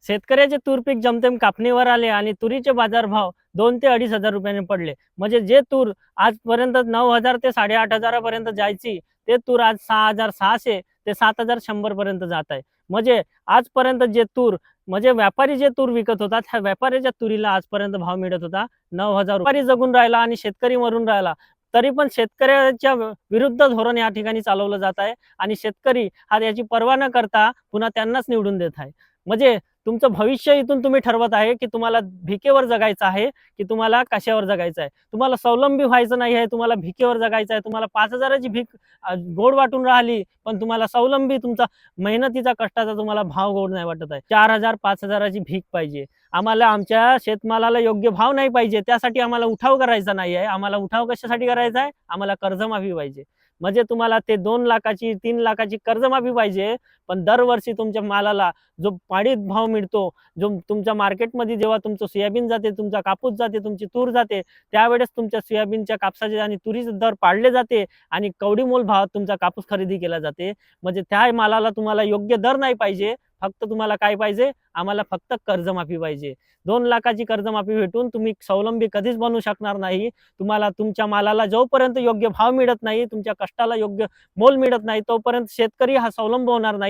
शेतकऱ्याचे तूर पीक जमतेम कापणीवर आले आणि तुरीचे बाजारभाव 2 ते 2,500 रुपयाने पडले. म्हणजे जे तूर आजपर्यंत 9,000 ते 8,500 पर्यंत जायची, ते तूर आज 6,600 ते 7,100 पर्यंत जात आहे. म्हणजे आजपर्यंत जे तूर म्हणजे व्यापारी जे तूर विकत होता, त्या व्यापाऱ्याच्या तुरीला आजपर्यंत भाव मिळत होता 9,000. व्यापारी जगून राहिला आणि शेतकरी मरून राहिला. तरी पण शेतकऱ्याच्या विरुद्ध धोरण या ठिकाणी चालवलं जात आहे आणि शेतकरी हा याची पर्वा न करता पुन्हा त्यांनाच निवडून देत आहे. म्हणजे तुमचं भविष्य इथून तुम्ही ठरवत आहे की तुम्हाला भिकेवर जगायचं आहे की तुम्हाला कशावर जगायचं आहे. तुम्हाला स्वावलंबी व्हायचं नाही आहे, तुम्हाला भिकेवर जगायचं आहे. तुम्हाला 5,000ची भीक गोड वाटून राहिली, पण तुम्हाला स्वावलंबी तुमचा मेहनतीचा कष्टाचा तुम्हाला भाव गोड नाही वाटत आहे. 4,000 5,000ची भीक पाहिजे आम्हाला. आमच्या शेतमालाला योग्य भाव नाही पाहिजे, त्यासाठी आम्हाला उठाव करायचा नाही आहे. आम्हाला उठाव कशासाठी करायचा आहे? आम्हाला कर्जमाफी पाहिजे. म्हणजे तुम्हाला ते 2 लाखाची 3 लाखाची कर्जमाफी पाहिजे, पण दरवर्षी तुमच्या मालाला जो पाडीत भाव मिळतो, जो तुमच्या मार्केटमध्ये जेव्हा तुमचं सोयाबीन जाते, तुमचा कापूस जाते, तुमची तूर जाते, त्यावेळेस तुमच्या सोयाबीनच्या कापसाचे आणि तुरीचे दर पाडले जाते आणि कवडीमोल भावात तुमचा कापूस खरेदी केला जाते. म्हणजे त्या मालाला तुम्हाला योग्य दर नाही पाहिजे, फक्त तुम्हाला काय पाहिजे? आम्हाला फक्त कर्जमाफी पाहिजे. 2 लाखाची कर्जमाफी भेटून तुम्ही स्वावलंबी कधीच बनू शकणार नाही. तुम्हाला तुमच्या मालाला जोपर्यंत योग्य भाव मिळत नाही, तुमच्या कष्टाला योग्य मोल मिळत नाही, तोपर्यंत शेतकरी हा स्वावलंबी होणार नाही.